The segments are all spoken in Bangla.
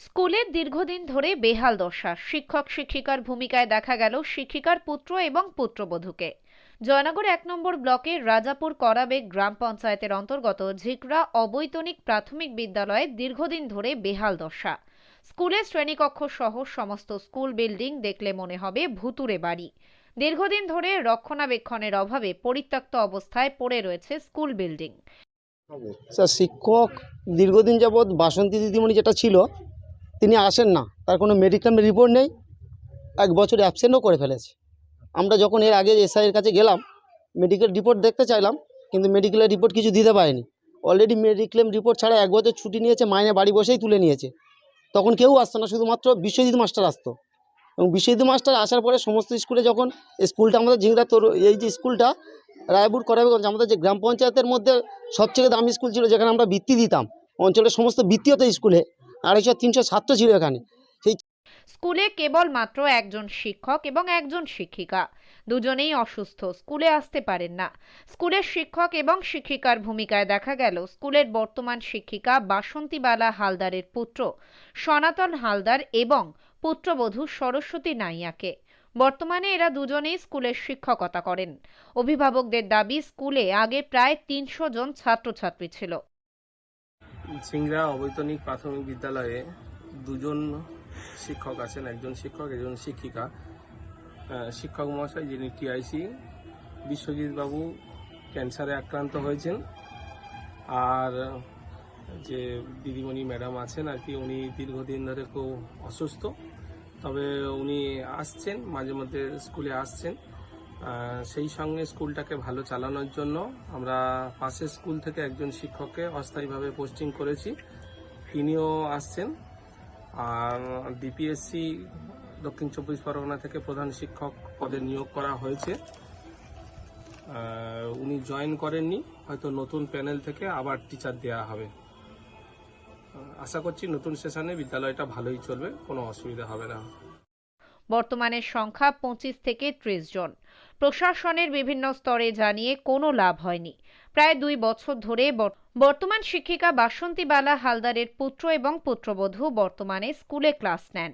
স্কুলের দীর্ঘদিন ধরে বেহাল দশা, শিক্ষক শিক্ষিকার ভূমিকায় দেখা গেল শিক্ষিকার পুত্র এবং পুত্রবধূকে। জয়নগর 1 নম্বর ব্লকের রাজাপুর করাবেগ গ্রাম পঞ্চায়েতের অন্তর্গত ঝিকরা অবৈতনিক প্রাথমিক বিদ্যালয়ে দীর্ঘদিন ধরে বেহাল দশা। স্কুলের শ্রেণীকক্ষ সহ সমস্ত স্কুল বিল্ডিং দেখলে মনে হবে ভুতুড়ে বাড়ি। দীর্ঘদিন ধরে রক্ষণাবেক্ষণের অভাবে পরিত্যক্ত অবস্থায় পড়ে রয়েছে স্কুল বিল্ডিং। স্যার, শিক্ষক দীর্ঘদিন যাবৎ বাসন্তী দিদিমণি যেটা ছিল তিনি আসেন না, তার কোনো মেডিকেল রিপোর্ট নেই, 1 বছর অ্যাবসেন্টও করে ফেলেছে। আমরা যখন এর আগে এসআইয়ের কাছে গেলাম মেডিকেল রিপোর্ট দেখতে চাইলাম, কিন্তু মেডিকেলের রিপোর্ট কিছু দিতে পারেনি। অলরেডি মেডিক্লেম রিপোর্ট ছাড়া 1 বছর ছুটি নিয়েছে, মাইনে বাড়ি বসেই তুলে নিয়েছে। তখন কেউ আসতো না, শুধুমাত্র বিশ্বজিৎ মাস্টার আসতো। এবং বিশ্বজিৎ মাস্টার আসার পরে সমস্ত স্কুলে যখন স্কুলটা আমাদের ঝিংড়া এই যে স্কুলটা রায়পুর করাবেগঞ্জ আমাদের যে গ্রাম পঞ্চায়েতের মধ্যে সবথেকে দামি স্কুল ছিল, যেখানে আমরা বৃত্তি দিতাম, অঞ্চলের সমস্ত বৃত্তি হতো স্কুলে, 250-300 ছাত্র ছিল এখানে। সেই স্কুলে কেবলমাত্র একজন শিক্ষক এবং একজন শিক্ষিকা, দুজনেই অসুস্থ, স্কুলে আসতে পারেন না। স্কুলের শিক্ষক এবং শিক্ষিকার ভূমিকায় দেখা গেল স্কুলের বর্তমান শিক্ষিকা বাসন্তীবালা হালদারের পুত্র সনাতন হালদার এবং পুত্রবধূ সরস্বতী নাইয়াকে। বর্তমানে এরা দুজনেই স্কুলের শিক্ষকতা করেন। অভিভাবকদের দাবি, স্কুলে আগে প্রায় 300 জন ছাত্রছাত্রী ছিল। সিংড়া অবৈতনিক প্রাথমিক বিদ্যালয়ে দুজন শিক্ষক আছেন, একজন শিক্ষক একজন শিক্ষিকা। শিক্ষক মহাশয় যিনি টিআইসি বিশ্বজিৎ বাবু ক্যান্সারে আক্রান্ত হয়েছেন, আর যে দিদিমণি ম্যাডাম আছেন আর কি, উনি দীর্ঘদিন ধরে খুব অসুস্থ। তবে উনি আসছেন, মাঝে মধ্যে স্কুলে আসছেন। সেই সঙ্গে স্কুলটাকে ভালো চালানোর জন্য আমরা পাশের স্কুল থেকে একজন শিক্ষককে অস্থায়ীভাবে পোস্টিং করেছি, তিনিও আসছেন। আর ডিপিএসসি দক্ষিণ 24 পরগনা থেকে প্রধান শিক্ষক পদে নিয়োগ করা হয়েছে। উনি জয়েন করেননি, হয়তো নতুন প্যানেল থেকে আবার টিচার দেওয়া হবে। আশা করছি নতুন সেশনে বিদ্যালয়টা ভালোই চলবে, কোনো অসুবিধা হবে না। বর্তমানে সংখ্যা 25 থেকে 30 জন। প্রশাসনের বিভিন্ন স্তরে জানিয়ে কোনো লাভ হয়নি। প্রায় 2 বছর ধরে বর্তমান শিক্ষিকা বাসন্তীবালা হালদারের পুত্র এবং পুত্রবধূ বর্তমানে স্কুলে ক্লাস নেন।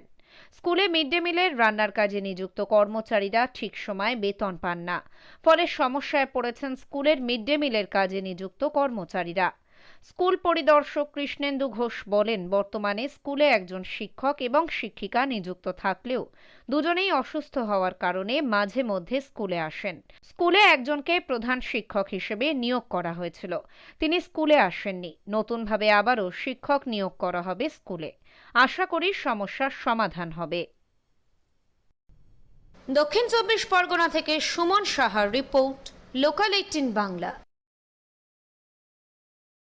স্কুলে মিড ডে মিলের রান্নার কাজে নিযুক্ত কর্মচারীরা ঠিক সময়ে বেতন পান না, ফলে সমস্যায় পড়েছেন স্কুলের মিড ডে মিলের কাজে নিযুক্ত কর্মচারীরা। স্কুল পরিদর্শক কৃষ্ণেন্দু ঘোষ বলেন, বর্তমানে স্কুলে একজন শিক্ষক এবং শিক্ষিকা নিযুক্ত থাকলেও দুজনেই অসুস্থ হওয়ার কারণে মাঝে মধ্যে স্কুলে আসেন। স্কুলে একজনকে প্রধান শিক্ষক হিসেবে নিয়োগ করা হয়েছিল, তিনি স্কুলে আসেননি। নতুনভাবে আবারও শিক্ষক নিয়োগ করা হবে স্কুলে। আশা করি সমস্যার সমাধান হবে। দক্ষিণ 24 পরগনা থেকে সুমন সাহার রিপোর্ট, লোকাল 18 বাংলা।